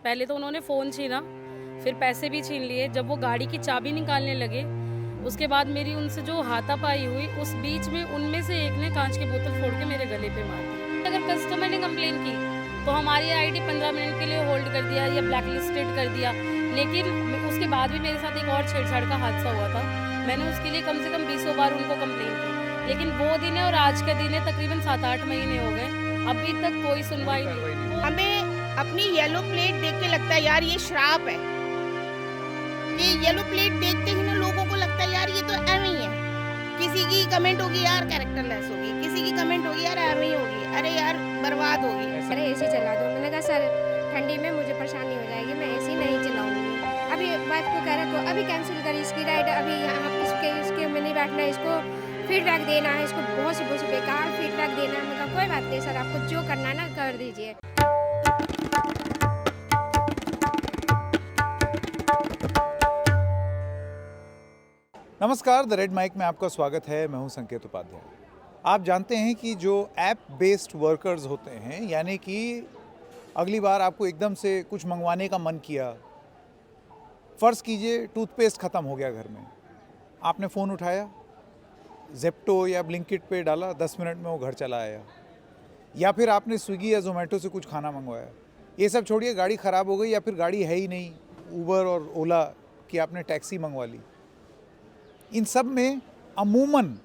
पहले तो उन्होंने फ़ोन छीना, फिर पैसे भी छीन लिए। जब वो गाड़ी की चाबी निकालने लगे, उसके बाद मेरी उनसे जो हाथापाई हुई, उस बीच में उनमें से एक ने कांच की बोतल फोड़ के मेरे गले पे मार दी। अगर कस्टमर ने कंप्लेन की तो हमारी आईडी 15 मिनट के लिए होल्ड कर दिया या ब्लैक लिस्टेड कर दिया। लेकिन उसके बाद भी मेरे साथ एक और छेड़छाड़ का हादसा हुआ था। मैंने उसके लिए कम से कम 20 बार उनको कंप्लेन की, लेकिन वो दिन है और आज का दिन है, तकरीबन 7-8 महीने हो गए, अभी तक कोई सुनवाई नहीं। हमें अपनी येलो प्लेट देख के लगता है यार ये श्राप है। ये येलो प्लेट देखते ही ना लोगों को लगता है यार ये तो एवं ही है। किसी की कमेंट होगी यार कैरेक्टरलेस होगी, किसी की कमेंट होगी यार एवं ही होगी, अरे यार बर्बाद होगी। अरे एसी चला दो। मैंने कहा सर ठंडी में मुझे परेशानी हो जाएगी, मैं एसी नहीं चलाऊंगी। अभी वाइफ को कह रहा तो अभी कैंसिल करी इसकी राइड, अभी यहाँ इसके में नहीं बैठना है, इसको फीडबैक देना है, इसको बहुत सी बेकार फीडबैक देना है। मैं कहा कोई बात नहीं सर, आपको जो करना है ना कर दीजिए। नमस्कार, द रेड माइक में आपका स्वागत है। मैं हूं संकेत उपाध्याय। आप जानते हैं कि जो ऐप बेस्ड वर्कर्स होते हैं, यानी कि अगली बार आपको एकदम से कुछ मंगवाने का मन किया, फ़र्ज़ कीजिए टूथपेस्ट ख़त्म हो गया घर में, आपने फ़ोन उठाया, ज़ेप्टो या ब्लिंकिट पे डाला, 10 मिनट में वो घर चला आया। या फिर आपने स्विगी या जोमेटो से कुछ खाना मंगवाया। ये सब छोड़िए, गाड़ी ख़राब हो गई या फिर गाड़ी है ही नहीं, उबर और ओला की आपने टैक्सी मंगवा ली। इन सब में अमूमन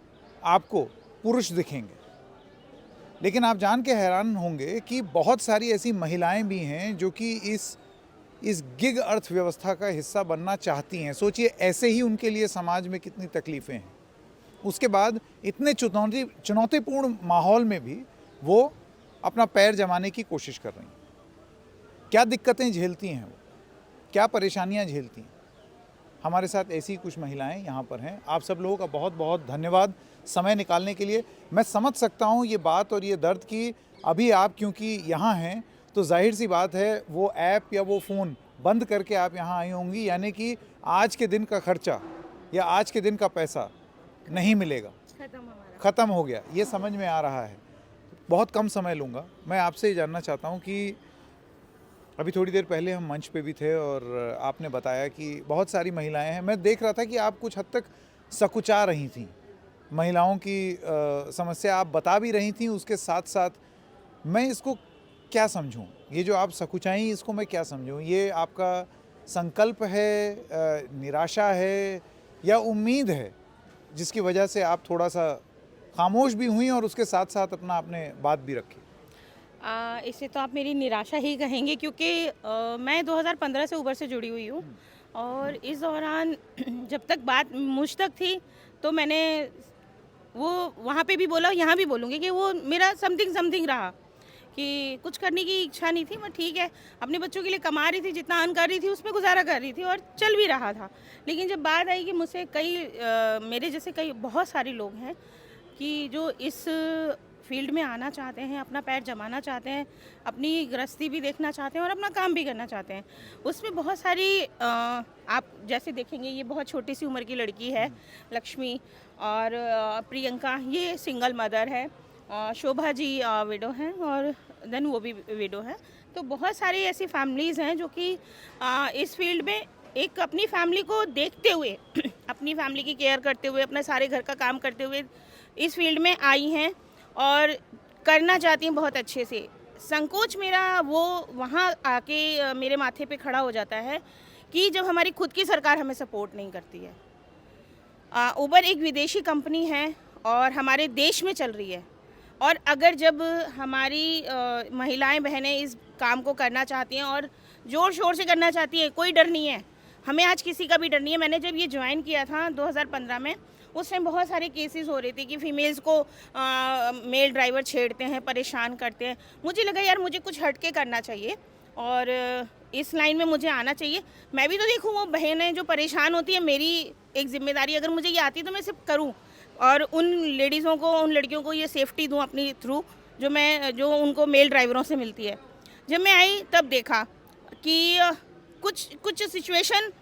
आपको पुरुष दिखेंगे, लेकिन आप जान के हैरान होंगे कि बहुत सारी ऐसी महिलाएं भी हैं जो कि इस गिग अर्थव्यवस्था का हिस्सा बनना चाहती हैं। सोचिए ऐसे ही उनके लिए समाज में कितनी तकलीफ़ें हैं। उसके बाद इतने चुनौतीपूर्ण माहौल में भी वो अपना पैर जमाने की कोशिश कर रही हैं। क्या दिक्कतें झेलती हैं वो, क्या परेशानियां झेलती हैं। हमारे साथ ऐसी कुछ महिलाएं यहाँ पर हैं। आप सब लोगों का बहुत बहुत धन्यवाद समय निकालने के लिए। मैं समझ सकता हूँ ये बात और ये दर्द कि अभी आप क्योंकि यहाँ हैं तो जाहिर सी बात है वो ऐप या वो फ़ोन बंद करके आप यहाँ आई होंगी, यानी कि आज के दिन का खर्चा या आज के दिन का पैसा नहीं मिलेगा, ख़त्म हो गया, ये समझ में आ रहा है। बहुत कम समय लूँगा। मैं आपसे जानना चाहता हूँ कि अभी थोड़ी देर पहले हम मंच पे भी थे और आपने बताया कि बहुत सारी महिलाएं हैं। मैं देख रहा था कि आप कुछ हद तक सकुचा रही थीं, महिलाओं की समस्या आप बता भी रही थीं। उसके साथ साथ मैं इसको क्या समझूं, ये जो आप सकुचाई इसको मैं क्या समझूं? ये आपका संकल्प है, निराशा है या उम्मीद है जिसकी वजह से आप थोड़ा सा खामोश भी हुई और उसके साथ साथ अपना आपने बात भी रखी? इसे तो आप मेरी निराशा ही कहेंगे, क्योंकि मैं 2015 से उबर से जुड़ी हुई हूँ और इस दौरान जब तक बात मुझ तक थी तो मैंने वो वहाँ पे भी बोला, यहाँ भी बोलूँगी कि वो मेरा समथिंग रहा कि कुछ करने की इच्छा नहीं थी। मैं ठीक है अपने बच्चों के लिए कमा रही थी, जितना अर्न कर रही थी उसमें गुजारा कर रही थी और चल भी रहा था। लेकिन जब बात आई कि मुझसे मेरे जैसे कई बहुत सारे लोग हैं कि जो इस फील्ड में आना चाहते हैं, अपना पैर जमाना चाहते हैं, अपनी गृहस्थी भी देखना चाहते हैं और अपना काम भी करना चाहते हैं। उसमें बहुत सारी आप जैसे देखेंगे, ये बहुत छोटी सी उम्र की लड़की है लक्ष्मी, और प्रियंका ये सिंगल मदर है, शोभा जी विडो हैं और देन वो भी विडो है। तो बहुत सारी ऐसी फैमिलीज़ हैं जो कि इस फील्ड में एक अपनी फैमिली को देखते हुए अपनी फैमिली की केयर करते हुए, अपने सारे घर का काम करते हुए इस फील्ड में आई हैं और करना चाहती हैं बहुत अच्छे से। संकोच मेरा वो वहाँ आके मेरे माथे पे खड़ा हो जाता है कि जब हमारी खुद की सरकार हमें सपोर्ट नहीं करती है। उबर एक विदेशी कंपनी है और हमारे देश में चल रही है, और अगर जब हमारी महिलाएं बहनें इस काम को करना चाहती हैं और ज़ोर शोर से करना चाहती हैं, कोई डर नहीं है, हमें आज किसी का भी डर नहीं है। मैंने जब ये ज्वाइन किया था 2015 में, उस टाइम बहुत सारे केसेस हो रहे थे कि फीमेल्स को मेल ड्राइवर छेड़ते हैं, परेशान करते हैं। मुझे लगा यार मुझे कुछ हट के करना चाहिए और इस लाइन में मुझे आना चाहिए। मैं भी तो देखूँ वो बहनें जो परेशान होती है, मेरी एक जिम्मेदारी, अगर मुझे ये आती तो मैं सिर्फ करूँ और उन लेडीज़ों को, उन लड़कियों को ये सेफ्टी दूँ अपनी थ्रू जो उनको मेल ड्राइवरों से मिलती है। जब मैं आई तब देखा कि कुछ सिचुएशन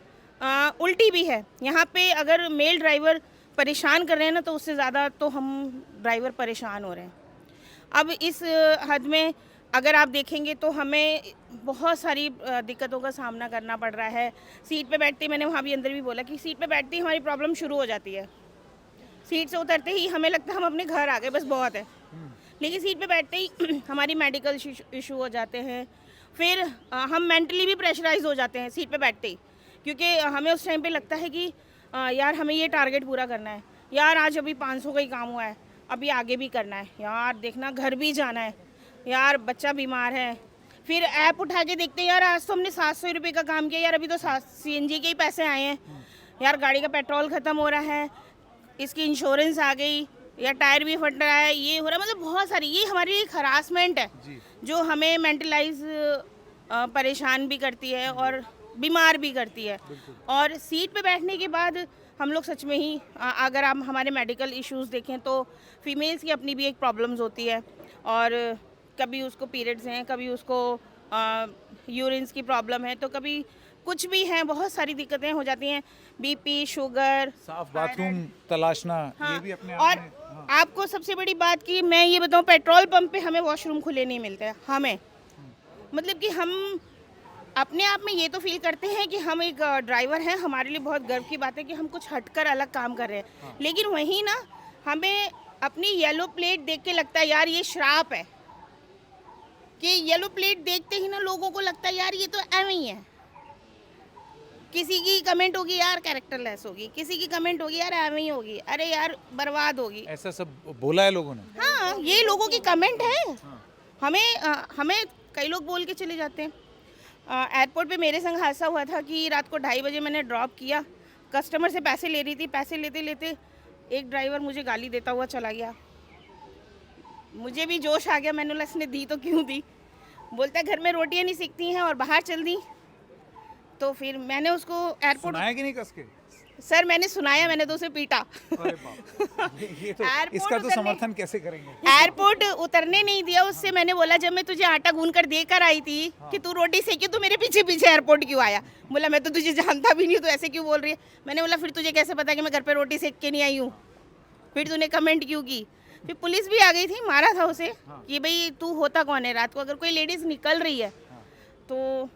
उल्टी भी है। यहाँ पे अगर मेल ड्राइवर परेशान कर रहे हैं ना, तो उससे ज़्यादा तो हम ड्राइवर परेशान हो रहे हैं। अब इस हद में अगर आप देखेंगे तो हमें बहुत सारी दिक्कतों का सामना करना पड़ रहा है। सीट पे बैठते ही, मैंने वहाँ भी अंदर भी बोला कि सीट पे बैठते ही हमारी प्रॉब्लम शुरू हो जाती है। सीट से उतरते ही हमें लगता है हम अपने घर आ गए, बस बहुत है। लेकिन सीट पे बैठते ही हमारी मेडिकल इशू हो जाते हैं। फिर हम मेंटली भी प्रेशराइज हो जाते हैं सीट पे बैठते ही, क्योंकि हमें उस टाइम पे लगता है कि यार हमें ये टारगेट पूरा करना है, यार आज अभी 500 का ही काम हुआ है, अभी आगे भी करना है, यार देखना घर भी जाना है, यार बच्चा बीमार है। फिर ऐप उठा के देखते हैं, यार आज तो हमने 700 रुपये का काम किया, यार अभी तो CNG के ही पैसे आए हैं, यार गाड़ी का पेट्रोल ख़त्म हो रहा है, इसकी इंश्योरेंस आ गई, या टायर भी फट रहा है, ये हो रहा है। मतलब बहुत सारी, ये हमारी एक हरासमेंट है जो हमें मेंटलाइज परेशान भी करती है और बीमार भी करती है। और सीट पे बैठने के बाद हम लोग सच में ही अगर आप हमारे मेडिकल इश्यूज देखें तो फीमेल्स की अपनी भी एक प्रॉब्लम्स होती है, और कभी उसको पीरियड्स हैं, कभी उसको यूरिन्स की प्रॉब्लम है, तो कभी कुछ भी है, बहुत सारी दिक्कतें हो जाती हैं, BP, शुगर, साफ बाथरूम तलाशना, ये भी अपने और आप में आपको सबसे बड़ी बात कि मैं ये बताऊं, पेट्रोल पंप पे हमें वॉशरूम खुले नहीं मिलते हैं। हमें मतलब कि हम अपने आप में ये तो फील करते हैं कि हम एक ड्राइवर हैं, हमारे लिए बहुत गर्व की बात है कि हम कुछ हटकर अलग काम कर रहे हैं। लेकिन वहीं ना हमें अपनी येलो प्लेट देख के लगता है यार ये श्राप है, कि येलो प्लेट देखते ही ना लोगों को लगता है यार ये तो ऐਵੇਂ ही है। किसी की कमेंट होगी यार कैरेक्टरलेस होगी, किसी की कमेंट होगी यार ऐਵੇਂ ही होगी, अरे यार बर्बाद होगी। ऐसा सब बोला है लोगों ने? हाँ, ये लोगों की कमेंट है। हमें कई लोग बोल के चले जाते हैं। एयरपोर्ट पे मेरे संग हादसा हुआ था कि रात को 2:30 बजे मैंने ड्रॉप किया, कस्टमर से पैसे ले रही थी, पैसे लेते लेते एक ड्राइवर मुझे गाली देता हुआ चला गया। मुझे भी जोश आ गया, मैंने बोला इसने दी तो क्यों दी। बोलता है घर में रोटियां नहीं सीखती हैं और बाहर चल दी। तो फिर मैंने उसको एयरपोर्ट, सुनाया कि नहीं कस के? सर मैंने सुनाया, मैंने तो उसे पीटा। अरे बाप, ये तो एयरपोर्ट इसका तो उतरने- समर्थन कैसे करेंगे? एयरपोर्ट उतरने नहीं दिया उससे। मैंने बोला जब मैं तुझे आटा गूंद कर देकर आई थी कि तू रोटी सेकी, तो मेरे पीछे पीछे एयरपोर्ट क्यों आया? बोला मैं तो तुझे जानता भी नहीं हूँ, तो ऐसे क्यों बोल रही है? मैंने बोला फिर तुझे कैसे पता कि मैं घर पे रोटी सेक के नहीं आई हूँ? फिर तूने कमेंट क्यों की? फिर पुलिस भी आ गई थी, मारा था उसे कि भाई तू होता कौन है रात को, अगर कोई लेडीज निकल रही है तो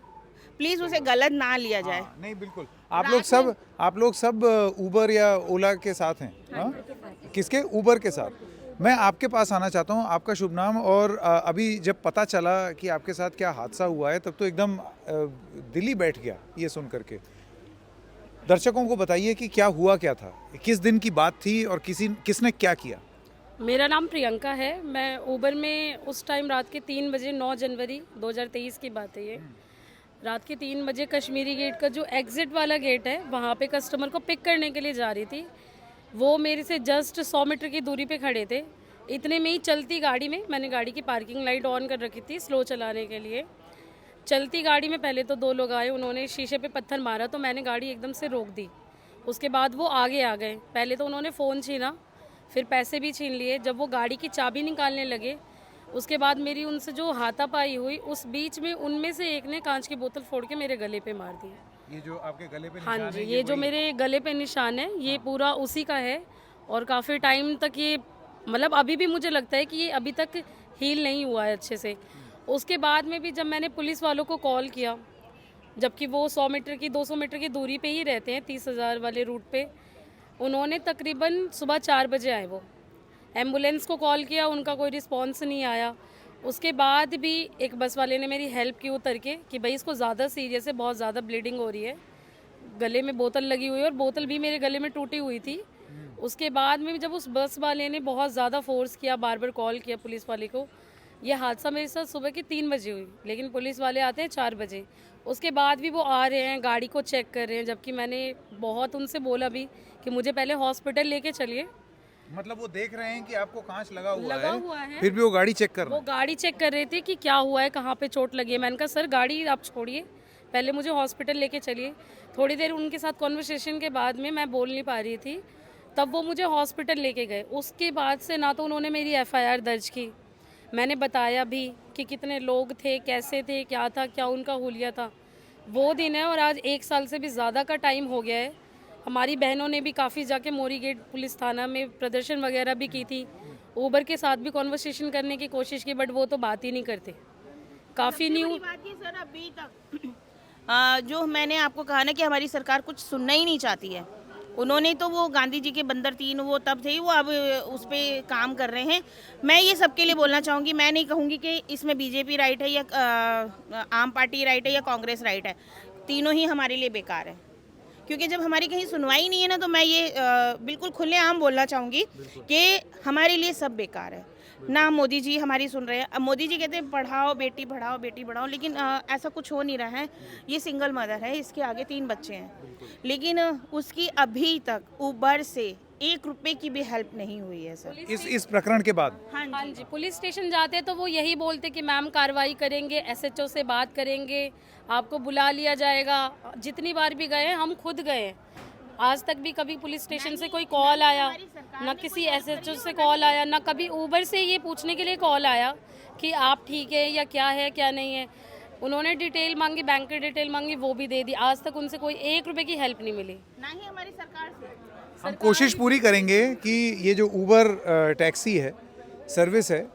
प्लीज उसे गलत ना लिया जाए। नहीं बिल्कुल, आप लोग सब उबर या ओला के साथ हैं? हाँ? किसके? उबर के साथ। मैं आपके पास आना चाहता हूँ, आपका शुभ नाम, और अभी जब पता चला कि आपके साथ क्या हादसा हुआ है तब तो एकदम दिल ही बैठ गया ये सुन करके। दर्शकों को बताइए कि क्या हुआ, क्या था, किस दिन की बात थी और किसने क्या किया? मेरा नाम प्रियंका है। मैं उबर में उस टाइम रात के 3 बजे, 9 जनवरी 2023 की बात है ये, रात के 3 बजे कश्मीरी गेट का जो एग्ज़िट वाला गेट है वहाँ पे कस्टमर को पिक करने के लिए जा रही थी। वो मेरे से जस्ट 100 मीटर की दूरी पे खड़े थे। इतने में ही चलती गाड़ी में, मैंने गाड़ी की पार्किंग लाइट ऑन कर रखी थी स्लो चलाने के लिए। चलती गाड़ी में पहले तो 2 लोग आए, उन्होंने शीशे पे पत्थर मारा तो मैंने गाड़ी एकदम से रोक दी। उसके बाद वो आगे आ गए। पहले तो उन्होंने फ़ोन छीना, फिर पैसे भी छीन लिए। जब वो गाड़ी की चाबी निकालने लगे उसके बाद मेरी उनसे जो हाथापाई हुई, उस बीच में उनमें से एक ने कांच की बोतल फोड़ के मेरे गले पे मार दी। ये जो आपके गले पे हाँ निशान जी, है, ये जो वही- मेरे गले पे निशान है ये पूरा उसी का है। और काफ़ी टाइम तक ये, मतलब अभी भी मुझे लगता है कि ये अभी तक हील नहीं हुआ है अच्छे से। उसके बाद में भी जब मैंने पुलिस वालों को कॉल किया, जबकि वो 100 मीटर की 200 मीटर की दूरी पे ही रहते हैं 30,000 वाले रूट पे, उन्होंने तकरीबन सुबह 4 बजे आए। वो एम्बुलेंस को कॉल किया, उनका कोई रिस्पॉन्स नहीं आया। उसके बाद भी एक बस वाले ने मेरी हेल्प की उतर के कि भाई इसको ज़्यादा सीरियस है, बहुत ज़्यादा ब्लीडिंग हो रही है, गले में बोतल लगी हुई है, और बोतल भी मेरे गले में टूटी हुई थी। उसके बाद में जब उस बस वाले ने बहुत ज़्यादा फोर्स किया, बार बार कॉल किया पुलिस वाले को, ये हादसा मेरे साथ सुबह के 3 बजे हुई, लेकिन पुलिस वाले आते हैं 4 बजे। उसके बाद भी वो आ रहे हैं, गाड़ी को चेक कर रहे हैं, जबकि मैंने बहुत उनसे बोला भी कि मुझे पहले हॉस्पिटल लेके चलिए। मतलब वो देख रहे हैं कि आपको कांच लगा हुआ है। फिर भी वो गाड़ी चेक कर रहे वो गाड़ी चेक कर रहे थे कि क्या हुआ है, कहाँ पे चोट लगी है। मैंने कहा सर गाड़ी आप छोड़िए, पहले मुझे हॉस्पिटल लेके चलिए। थोड़ी देर उनके साथ कॉन्वर्सेशन के बाद में मैं बोल नहीं पा रही थी, तब वो मुझे हॉस्पिटल लेके गए। उसके बाद से ना तो उन्होंने मेरी FIR दर्ज की, मैंने बताया भी कि कितने लोग थे, कैसे थे, क्या था, क्या उनका हुलिया था। वो दिन है और आज 1 साल से भी ज़्यादा का टाइम हो गया है। हमारी बहनों ने भी काफ़ी जाके मोरी गेट पुलिस थाना में प्रदर्शन वगैरह भी की थी, ऊबर के साथ भी कॉन्वर्सेशन करने की कोशिश की, बट वो तो बात ही नहीं करते। काफ़ी सबसे न्यू बड़ी बात ये सर अभी तक जो मैंने आपको कहा ना कि हमारी सरकार कुछ सुनना ही नहीं चाहती है। उन्होंने तो वो गांधी जी के बंदर तीन वो तब थे, वो अब उस पर काम कर रहे हैं। मैं ये सबके लिए बोलना चाहूँगी, मैं नहीं कहूँगी कि इसमें बीजेपी राइट है या आम पार्टी राइट है या कांग्रेस राइट है। तीनों ही हमारे लिए बेकार है, क्योंकि जब हमारी कहीं सुनवाई नहीं है ना, तो मैं ये बिल्कुल खुलेआम बोलना चाहूँगी कि हमारे लिए सब बेकार है। ना मोदी जी हमारी सुन रहे हैं। अब मोदी जी कहते हैं पढ़ाओ बेटी पढ़ाओ, लेकिन ऐसा कुछ हो नहीं रहा है। ये सिंगल मदर है, इसके आगे 3 बच्चे हैं, लेकिन उसकी अभी तक ऊबर से 1 रुपए की भी हेल्प नहीं हुई है सर। इस प्रकरण के बाद हाँ जी, पुलिस स्टेशन जाते तो वो यही बोलते कि मैम कार्रवाई करेंगे, एसएचओ से बात करेंगे, आपको बुला लिया जाएगा। जितनी बार भी गए हम खुद गए, आज तक भी कभी पुलिस स्टेशन से कोई कॉल आया, ना किसी एसएचओ से कॉल आया, ना कभी ऊबर से ये पूछने के लिए कॉल आया कि आप ठीक है या क्या है क्या नहीं है। उन्होंने डिटेल मांगी, बैंक की डिटेल मांगी, वो भी दे दी। आज तक उनसे कोई 1 रुपए की हेल्प नहीं मिली। ना ही हमारी सरकार से। हम कोशिश पूरी करेंगे कि ये जो ऊबर टैक्सी है, सर्विस है,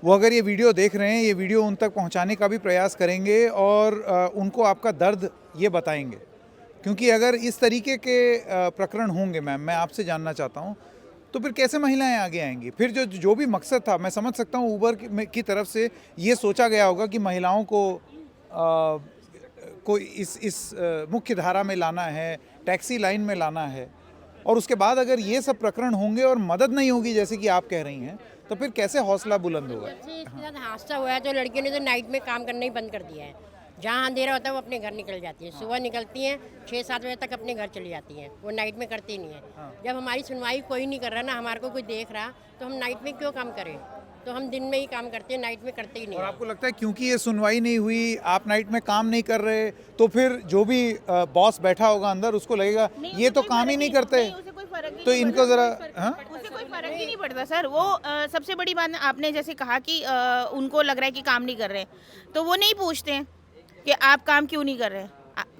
वो अगर ये वीडियो देख रहे हैं, ये वीडियो उन तक पहुंचाने का भी प्रयास करेंगे और उनको आपका दर्द ये बताएंगे, क्योंकि अगर इस तरीके के प्रकरण होंगे मैम, मैं आपसे जानना चाहता हूँ, तो फिर कैसे महिलाएं आगे आएंगी? फिर जो भी मकसद था, मैं समझ सकता हूँ ऊबर की तरफ से ये सोचा गया होगा कि महिलाओं को इस मुख्य धारा में लाना है, टैक्सी लाइन में लाना है, और उसके बाद अगर ये सब प्रकरण होंगे और मदद नहीं होगी जैसे कि आप कह रही हैं, तो फिर कैसे हौसला बुलंद होगा? जब से इसके साथ हादसा हुआ है तो लड़कियों ने तो नाइट में काम करना ही बंद कर दिया है। जहाँ अंधेरा होता है वो अपने घर निकल जाती है, सुबह निकलती हैं 6-7 बजे तक अपने घर चली जाती हैं, वो नाइट में करती नहीं है। जब हमारी सुनवाई कोई नहीं कर रहा ना, हमारे को कोई देख रहा, तो हम नाइट में क्यों काम करें? तो हम दिन में ही काम करते हैं, नाइट में करते ही नहीं। और आपको लगता है क्योंकि ये सुनवाई नहीं हुई, आप नाइट में काम नहीं कर रहे, तो फिर जो भी बॉस बैठा होगा अंदर उसको लगेगा ये तो काम ही नहीं करते, तो इनको जरा उससे कोई फर्क ही नहीं पड़ता सर। वो सबसे बड़ी बात आपने जैसे कहा कि उनको लग रहा है कि काम नहीं कर रहे, तो वो नहीं पूछते हैं कि आप काम क्यों नहीं कर रहे हैं,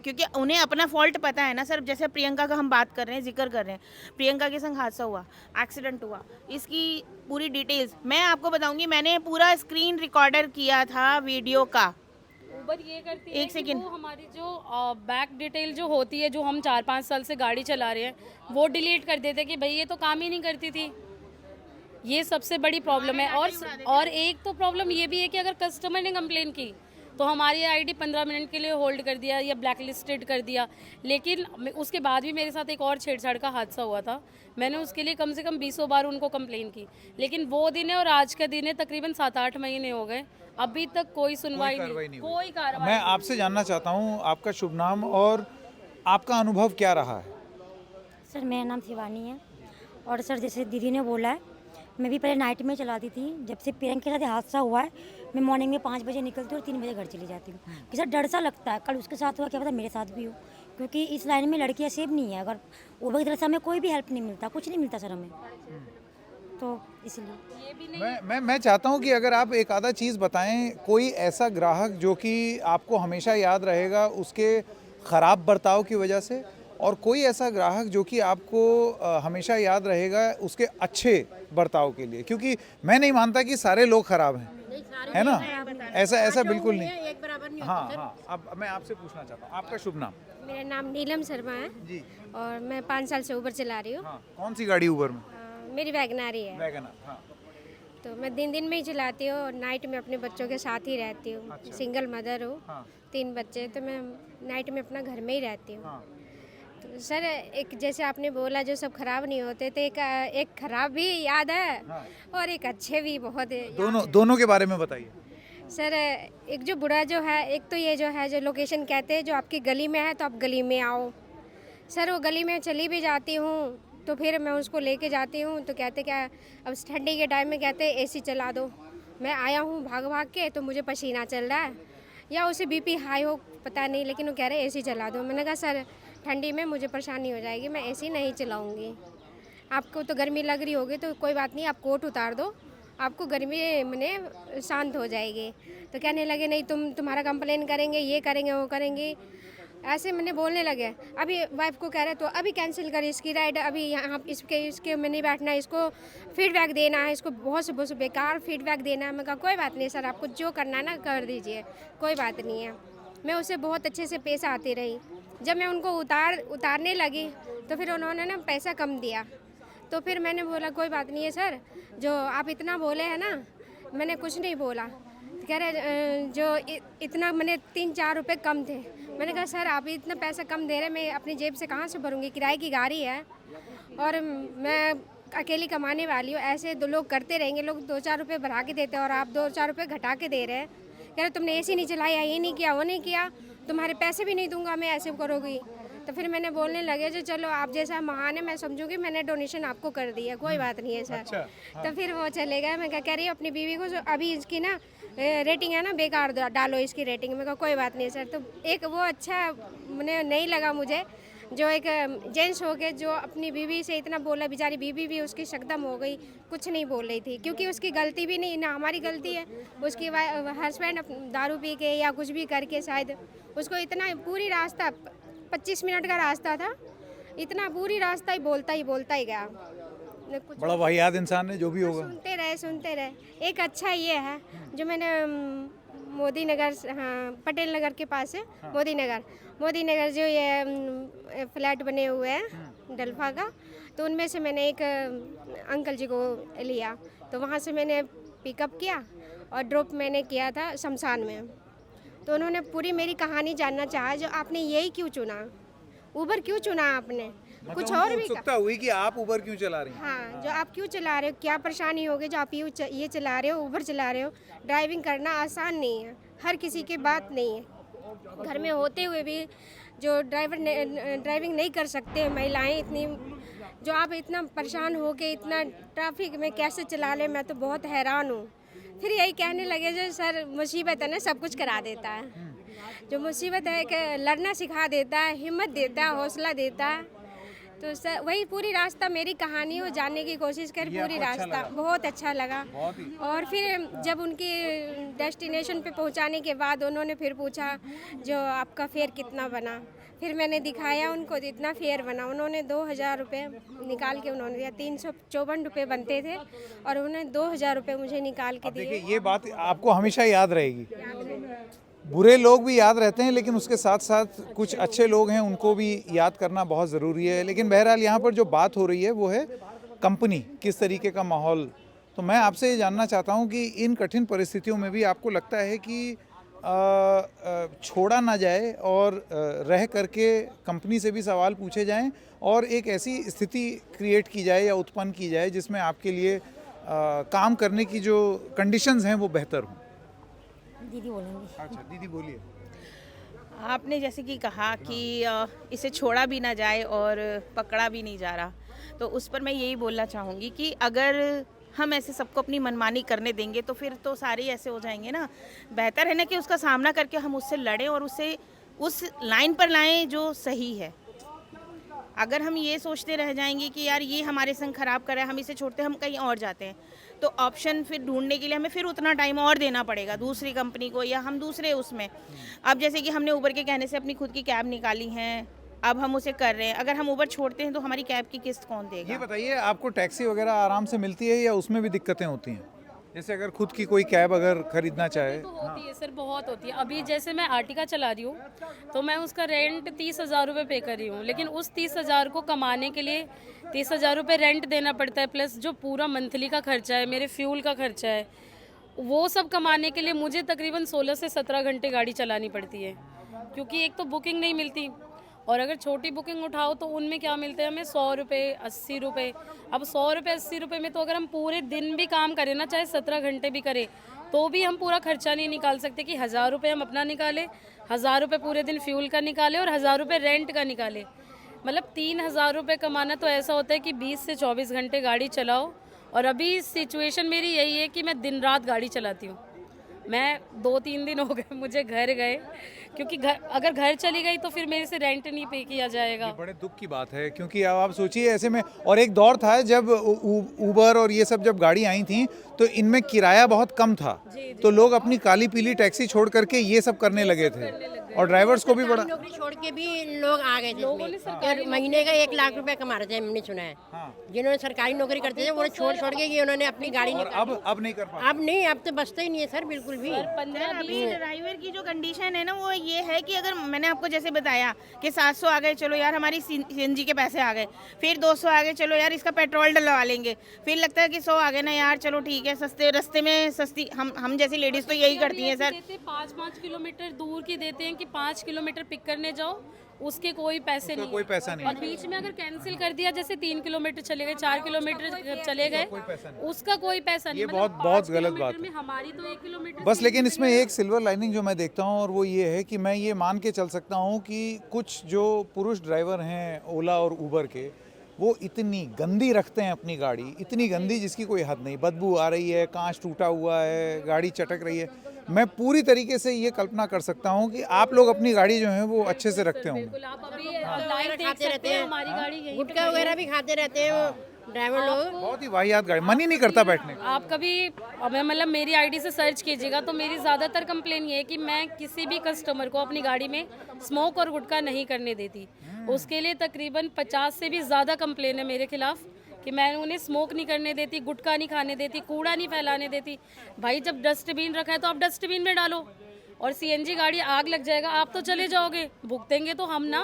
क्योंकि उन्हें अपना फॉल्ट पता है ना सर। जैसे प्रियंका का हम बात कर रहे हैं, जिक्र कर रहे हैं, प्रियंका के संग हादसा हुआ, एक्सीडेंट हुआ, इसकी पूरी डिटेल्स मैं आपको बताऊंगी। मैंने पूरा स्क्रीन रिकॉर्डर किया था वीडियो का। ऊबर ये करती है एक कि सेकंड। वो हमारी जो बैक डिटेल जो होती है, जो हम 4-5 साल से गाड़ी चला रहे हैं, वो डिलीट कर देते कि भाई ये तो काम ही नहीं करती थी। ये सबसे बड़ी प्रॉब्लम है। और एक तो प्रॉब्लम ये भी है कि अगर कस्टमर ने कंप्लेन की तो हमारी आईडी 15 मिनट के लिए होल्ड कर दिया या ब्लैक लिस्टेड कर दिया। लेकिन उसके बाद भी मेरे साथ एक और छेड़छाड़ का हादसा हुआ था, मैंने उसके लिए कम से कम 20 बार उनको कंप्लेन की, लेकिन वो दिन है और आज का दिन है, तकरीबन 7-8 महीने हो गए, अभी तक कोई सुनवाई नहीं, कोई कार्रवाई। मैं आपसे जानना चाहता हूँ आपका शुभ नाम और आपका अनुभव क्या रहा है? सर मेरा नाम शिवानी है, और सर जैसे दीदी ने बोला है, मैं भी पहले नाइट में चलाती थी। जब से प्रियंका के साथ हादसा हुआ है, मैं मॉर्निंग में 5 बजे निकलती हूँ और 3 बजे घर चली जाती हूँ। कि सर डर सा लगता है, कल उसके साथ हुआ, क्या पता मेरे साथ भी हो, क्योंकि इस लाइन में लड़कियाँ सेफ नहीं है। अगर ऊबर की तरफ से हमें कोई भी हेल्प नहीं मिलता, कुछ नहीं मिलता सर हमें, तो इसलिए मैं चाहता हूं कि अगर आप एक आधा चीज़ बताएं, कोई ऐसा ग्राहक जो कि आपको हमेशा याद रहेगा उसके ख़राब बर्ताव की वजह से, और कोई ऐसा ग्राहक जो कि आपको हमेशा याद रहेगा उसके अच्छे बर्ताव के लिए, क्योंकि मैं नहीं मानता कि सारे लोग ख़राब हैं, है ना? ऐसा बिल्कुल नहीं। एक बराबर नहीं हाँ, अब मैं आपसे पूछना चाहता हूँ आपका शुभ नाम? मेरा नाम नीलम शर्मा है जी। और मैं 5 साल से ऊबर चला रही हूँ। हाँ, कौन सी गाड़ी ऊबर में? मेरी वैगनारी है, वैगनर। हाँ, तो मैं दिन में ही चलाती हूँ और नाइट में अपने बच्चों के साथ ही रहती हूँ। अच्छा। सिंगल मदर हूँ, हाँ, 3 बच्चे, तो मैं नाइट में अपना घर में ही रहती हूँ। हाँ। तो सर एक जैसे आपने बोला जो सब खराब नहीं होते, तो एक खराब भी याद है हाँ। और एक अच्छे भी बहुत है। दोनों के बारे में बताइए। सर एक जो बुरा जो है, एक तो ये जो है जो लोकेशन कहते हैं जो आपकी गली में है तो आप गली में आओ। सर वो गली में चली भी जाती हूँ तो फिर मैं उसको लेके जाती हूँ तो कहते क्या, अब ठंडी के टाइम में कहते एसी चला दो। मैं आया हूँ भाग भाग के, तो मुझे पसीना चल रहा है या उसे बीपी हाई हो पता नहीं, लेकिन वो कह रहे एसी चला दो। मैंने कहा सर ठंडी में मुझे परेशानी हो जाएगी, मैं एसी नहीं चलाऊँगी। आपको तो गर्मी लग रही होगी तो कोई बात नहीं, आप कोट उतार दो, आपको गर्मी में शांत हो जाएगी। तो कहने लगे नहीं तुम्हारा कंप्लेन करेंगे, ये करेंगे वो करेंगे। ऐसे मैंने बोलने लगे। अभी वाइफ को कह रहे तो अभी कैंसिल कर इसकी राइड, अभी यहाँ इसके में नहीं बैठना है, इसको फीडबैक देना है, इसको बहुत से बेकार फीडबैक देना है। मैं कहा कोई बात नहीं सर, आपको जो करना है ना कर दीजिए, कोई बात नहीं है। मैं उसे बहुत अच्छे से पेश आती रही। जब मैं उनको उतारने लगी तो फिर उन्होंने ना पैसा कम दिया। तो फिर मैंने बोला कोई बात नहीं है सर, जो आप इतना बोले हैं ना, मैंने कुछ नहीं बोला। कह रहे जो इतना मैंने 3-4 रुपये कम थे। मैंने कहा सर आप इतना पैसा कम दे रहे हैं, मैं अपनी जेब से कहाँ से भरूंगी, किराए की गाड़ी है और मैं अकेली कमाने वाली हूँ। ऐसे 2 लोग करते रहेंगे, लोग 2-4 रुपये बढ़ा के देते हैं और आप 2-4 रुपये घटा के दे रहे हैं। कह रहे तुमने एसी नहीं चलाया, ये नहीं किया, वो नहीं किया, तुम्हारे पैसे भी नहीं दूंगा मैं, ऐसे करोगी। तो फिर मैंने बोलने लगे जो चलो आप जैसा महान है, मैं समझूंगी मैंने डोनेशन आपको कर दी है, कोई बात नहीं है सर। अच्छा, हाँ। तो फिर वो चले गए। मैं क्या कह रही हूँ अपनी बीवी को, जो अभी इसकी ना रेटिंग है ना बेकार, डालो इसकी रेटिंग। मैं कहा कोई बात नहीं सर। तो एक वो अच्छा मैंने नहीं लगा मुझे, जो एक जेंट्स हो के जो अपनी बीवी से इतना बोला, बेचारी बीवी भी उसकी शकदम हो गई, कुछ नहीं बोल रही थी, क्योंकि उसकी गलती भी नहीं ना हमारी गलती है। उसकी हस्बैंड दारू पी के या कुछ भी करके शायद उसको इतना पूरी रास्ता 25 मिनट का रास्ता था, इतना पूरी रास्ता ही बोलता ही गया। कुछ बड़ा वाहियात इंसान है जो भी होगा। सुनते रहे। एक अच्छा ये है जो मैंने मोदी नगर, हाँ पटेल नगर के पास है, मोदी नगर जो ये फ्लैट बने हुए हैं डल्फा का, तो उनमें से मैंने एक अंकल जी को लिया। तो वहाँ से मैंने पिकअप किया और ड्रॉप मैंने किया था शमशान में। तो उन्होंने पूरी मेरी कहानी जानना चाहा, जो आपने यही क्यों चुना, ऊबर क्यों चुना आपने, कुछ और भी उत्सुकता हुई कि आप ऊबर क्यों चला रही हैं? हाँ, जो आप क्यों चला रहे हो, क्या परेशानी होगी जो आप ये चला रहे हो, ऊबर चला रहे हो। ड्राइविंग करना आसान नहीं है, हर किसी की बात नहीं है। घर में होते हुए भी जो ड्राइविंग नहीं कर सकते महिलाएं, इतनी जो आप इतना परेशान हो के इतना ट्रैफिक में कैसे चला ले, मैं तो बहुत हैरान हूँ। फिर यही कहने लगे जो सर मुसीबत है ना सब कुछ करा देता है, जो मुसीबत है कि लड़ना सिखा देता है, हिम्मत देता है, हौसला देता है। तो सर वही पूरी रास्ता मेरी कहानी हो जानने की कोशिश कर, पूरी रास्ता बहुत अच्छा लगा। और फिर जब उनकी डेस्टिनेशन पे पहुंचाने के बाद उन्होंने फिर पूछा जो आपका फेयर कितना बना, फिर मैंने दिखाया उनको इतना फेयर बना। उन्होंने 2000 रुपये निकाल के उन्होंने दिया, 354 रुपये बनते थे और उन्होंने 2000 रुपये मुझे निकाल के दिए। देखिए ये बात आपको हमेशा याद रहेगी। बुरे लोग भी याद रहते हैं, लेकिन उसके साथ साथ कुछ अच्छे लोग हैं, उनको भी याद करना बहुत ज़रूरी है। लेकिन बहरहाल यहाँ पर जो बात हो रही है वो है कंपनी, किस तरीके का माहौल। तो मैं आपसे ये जानना चाहता हूँ कि इन कठिन परिस्थितियों में भी आपको लगता है कि छोड़ा ना जाए और रह करके कंपनी से भी सवाल पूछे जाएं और एक ऐसी स्थिति क्रिएट की जाए या उत्पन्न की जाए जिसमें आपके लिए काम करने की जो कंडीशंस हैं वो बेहतर हों? दीदी बोलेंगी। अच्छा दीदी बोलिए। आपने जैसे कि कहा कि इसे छोड़ा भी ना जाए और पकड़ा भी नहीं जा रहा, तो उस पर मैं यही बोलना चाहूँगी कि अगर हम ऐसे सबको अपनी मनमानी करने देंगे तो फिर तो सारे ऐसे हो जाएंगे ना। बेहतर है ना कि उसका सामना करके हम उससे लड़ें और उसे उस लाइन पर लाएं जो सही है। अगर हम ये सोचते रह जाएंगे कि यार ये हमारे संग खराब कर रहा है, हम इसे छोड़ते हम कहीं और जाते हैं, तो ऑप्शन फिर ढूंढने के लिए हमें फिर उतना टाइम और देना पड़ेगा दूसरी कंपनी को या हम दूसरे उसमें। अब जैसे कि हमने ऊबर के कहने से अपनी खुद की कैब निकाली हैं, अब हम उसे कर रहे हैं। अगर हम ऊबर छोड़ते हैं तो हमारी कैब की किस्त कौन देगा? ये बताइए, आपको टैक्सी वगैरह आराम से मिलती है या उसमें भी दिक्कतें होती हैं? जैसे अगर खुद की कोई कैब अगर खरीदना चाहे। तो होती है सर, बहुत होती है। अभी जैसे मैं आर्टिका चला रही हूँ तो मैं उसका रेंट 30,000 रुपये पे कर रही हूँ, लेकिन उस 30,000 को कमाने के लिए 30,000 रुपये रेंट देना पड़ता है, प्लस जो पूरा मंथली का खर्चा है, मेरे फ्यूल का खर्चा है, वो सब कमाने के लिए मुझे तकरीबन 16 से 17 घंटे गाड़ी चलानी पड़ती है, क्योंकि एक तो बुकिंग नहीं मिलती और अगर छोटी बुकिंग उठाओ तो उनमें क्या मिलते हैं हमें 100 रुपये 80 रुपये। अब 100 रुपये 80 रुपये में तो अगर हम पूरे दिन भी काम करें ना, चाहे 17 घंटे भी करें, तो भी हम पूरा खर्चा नहीं निकाल सकते कि 1000 रुपये हम अपना निकालें, 1000 रुपये पूरे दिन फ्यूल का निकालें और 1000 रुपये रेंट का निकालें। मतलब 3000 रुपये कमाना तो ऐसा होता है कि 20 से 24 घंटे गाड़ी चलाओ। और अभी सिचुएशन मेरी यही है कि मैं दिन रात गाड़ी चलाती हूँ। मैं 2-3 दिन हो गए मुझे घर गए, क्योंकि अगर घर चली गई तो फिर मेरे से रेंट नहीं पे किया जाएगा। ये बड़े दुख की बात है, क्योंकि अब आप सोचिए ऐसे में, और एक दौर था जब उबर और ये सब जब गाड़ी आई थी तो इनमें किराया बहुत कम था, तो लोग अपनी काली पीली टैक्सी छोड़ करके ये सब करने लगे थे, और ड्राइवर्स को भी बड़ा नौकरी छोड़ के भी लोग आ गए थे इसमें। और महीने का 1 लाख रुपए कमा रहे थे, हमने सुना है। जिन्होंने सरकारी नौकरी करते थे वो छोड़ के ये उन्होंने अपनी गाड़ी और निकाली। अब नहीं कर पा अब नहीं, अब तो बचता ही नहीं है सर, बिल्कुल भी। अभी ड्राइवर की जो कंडीशन है ना वो ये है कि अगर मैंने आपको जैसे बताया कि 700 आ गए, चलो यार हमारी सीएनजी के पैसे आ गए, फिर 200 आ गए, चलो यार इसका पेट्रोल डलवा लेंगे, फिर लगता है कि 100 आ गए ना यार, चलो ठीक है, सस्ते रास्ते में सस्ती, हम जैसी लेडीज तो यही करती हैं सर। 5-5 किलोमीटर दूर की देते हैं कि 5 किलोमीटर पिक करने जाओ, उसके कोई पैसे नहीं, कोई पैसा नहीं। और बीच में अगर कैंसिल कर दिया, जैसे 3 किलोमीटर चले गए, 4 किलोमीटर चले गए, उसका कोई पैसा नहीं। ये बहुत गलत बात है। हमारी तो 1 किलोमीटर बस, लेकिन इसमें एक सिल्वर लाइनिंग जो मैं देखता हूँ और वो ये है कि मैं ये मान के चल सकता हूँ कि कुछ जो पुरुष ड्राइवर हैं ओला और उबर के, वो इतनी गंदी रखते हैं अपनी गाड़ी, इतनी गंदी जिसकी कोई हद नहीं, बदबू आ रही है, कांच टूटा हुआ है, गाड़ी चटक रही है। मैं पूरी तरीके से ये कल्पना कर सकता हूँ कि आप लोग अपनी गाड़ी जो है वो अच्छे से रखते होंगे। बिल्कुल, आप अभी लाइव देख सकते हैं, हमारी गाड़ी यहीं पे गुटखा वगैरह भी खाते रहते हैं वो ड्राइवर लोग। बहुत ही वाहियात गाड़ी, मन ही नहीं करता बैठने का। आप कभी मतलब मेरी आईडी से सर्च कीजिएगा तो मेरी ज़्यादातर कंप्लेन ये है कि मैं किसी भी कस्टमर को अपनी गाड़ी में स्मोक और गुटखा नहीं करने देती। उसके लिए तकरीबन 50 से भी ज़्यादा कंप्लेन है मेरे खिलाफ कि मैं उन्हें स्मोक नहीं करने देती, गुटखा नहीं खाने देती, कूड़ा नहीं फैलाने देती। भाई जब डस्टबिन रखा है तो आप डस्टबिन में डालो, और सीएनजी गाड़ी आग लग जाएगा, आप तो चले जाओगे, भुगतेंगे तो हम ना,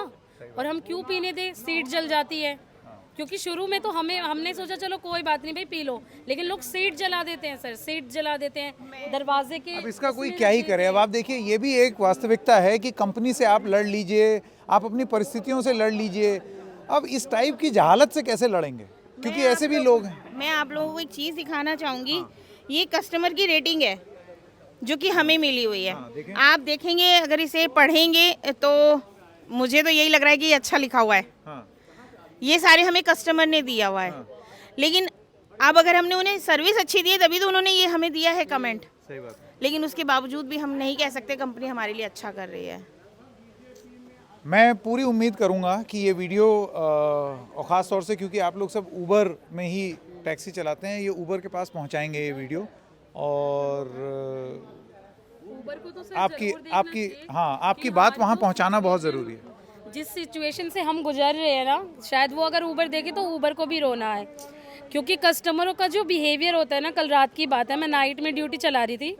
और हम क्यों पीने दें, सीट जल जाती है। क्योंकि शुरू में तो हमने सोचा चलो कोई बात नहीं भाई पी लो, लेकिन लोग सीट जला देते हैं सर, सीट जला देते हैं दरवाजे के। अब इसका कोई क्या ही करे। अब आप देखिए, ये भी एक वास्तविकता है कि कंपनी से आप लड़ लीजिए, आप अपनी परिस्थितियों से लड़ लीजिए, अब इस टाइप की जहालत से कैसे लड़ेंगे, क्योंकि ऐसे भी लोग हैं। मैं आप लोगों को एक चीज़ दिखाना चाहूँगी, ये कस्टमर की रेटिंग है जो कि हमें मिली हुई है। आप देखेंगे, अगर इसे पढ़ेंगे तो मुझे तो यही लग रहा है कि ये अच्छा लिखा हुआ है। ये सारे हमें कस्टमर ने दिया हुआ है, लेकिन अब अगर हमने उन्हें सर्विस अच्छी दी है तभी तो उन्होंने ये हमें दिया है कमेंट। सही बात है। लेकिन उसके बावजूद भी हम नहीं कह सकते कंपनी हमारे लिए अच्छा कर रही है। मैं पूरी उम्मीद करूंगा कि ये वीडियो और ख़ास तौर से क्योंकि आप लोग सब उबर में ही टैक्सी चलाते हैं, ये उबर के पास पहुंचाएंगे ये वीडियो, और उबर को तो सर आपकी बात वहां पहुंचाना बहुत ज़रूरी है। जिस सिचुएशन से हम गुजर रहे हैं ना, शायद वो अगर उबर देखे तो उबर को भी रोना है, क्योंकि कस्टमरों का जो बिहेवियर होता है ना, कल रात की बात है, मैं नाइट में ड्यूटी चला रही थी,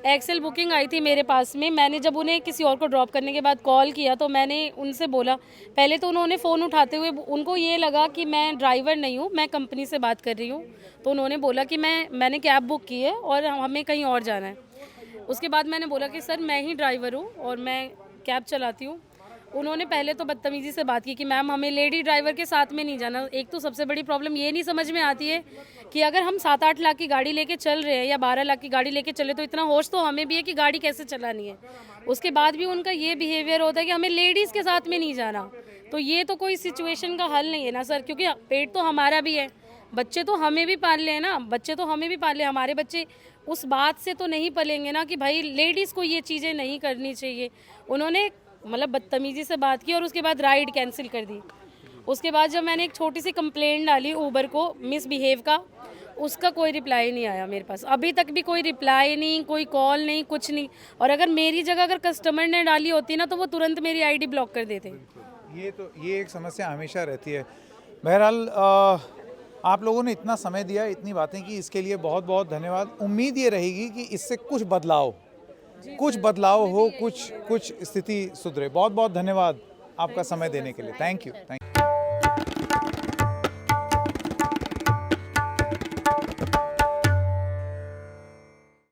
एक्सेल बुकिंग आई थी मेरे पास में, मैंने जब उन्हें किसी और को ड्रॉप करने के बाद कॉल किया तो मैंने उनसे बोला, पहले तो उन्होंने फ़ोन उठाते हुए उनको ये लगा कि मैं ड्राइवर नहीं हूँ, मैं कंपनी से बात कर रही हूँ, तो उन्होंने बोला कि मैंने कैब बुक की है और हमें कहीं और जाना है। उसके बाद मैंने बोला कि सर मैं ही ड्राइवर हूँ और मैं कैब चलाती हूँ। उन्होंने पहले तो बदतमीज़ी से बात की कि मैम हमें लेडी ड्राइवर के साथ में नहीं जाना। एक तो सबसे बड़ी प्रॉब्लम ये नहीं समझ में आती है कि अगर हम 7-8 लाख की गाड़ी लेके चल रहे हैं या 12 लाख की गाड़ी लेके चले तो इतना होश तो हमें भी है कि गाड़ी कैसे चलानी है। उसके बाद भी उनका ये बिहेवियर होता है कि हमें लेडीज़ के साथ में नहीं जाना। तो ये तो कोई सिचुएशन का हल नहीं है ना सर, क्योंकि पेट तो हमारा भी है, बच्चे तो हमें भी पाल ले ना, बच्चे तो हमें भी पाल ले। हमारे बच्चे उस बात से तो नहीं पलेंगे ना कि भाई लेडीज़ को ये चीज़ें नहीं करनी चाहिए। उन्होंने मतलब बदतमीज़ी से बात की और उसके बाद राइड कैंसिल कर दी। उसके बाद जब मैंने एक छोटी सी कंप्लेंट डाली उबर को मिसबिहेव का, उसका कोई रिप्लाई नहीं आया मेरे पास, अभी तक भी कोई रिप्लाई नहीं, कोई कॉल नहीं, कुछ नहीं। और अगर मेरी जगह अगर कस्टमर ने डाली होती ना तो वो तुरंत मेरी आईडी ब्लॉक कर देते। ये एक समस्या हमेशा रहती है। बहरहाल आप लोगों ने इतना समय दिया, इतनी बातें की, इसके लिए बहुत बहुत धन्यवाद। उम्मीद ये रहेगी कि इससे कुछ बदलाव हो, कुछ स्थिति सुधरे। बहुत बहुत धन्यवाद आपका समय देने के लिए। Thank you.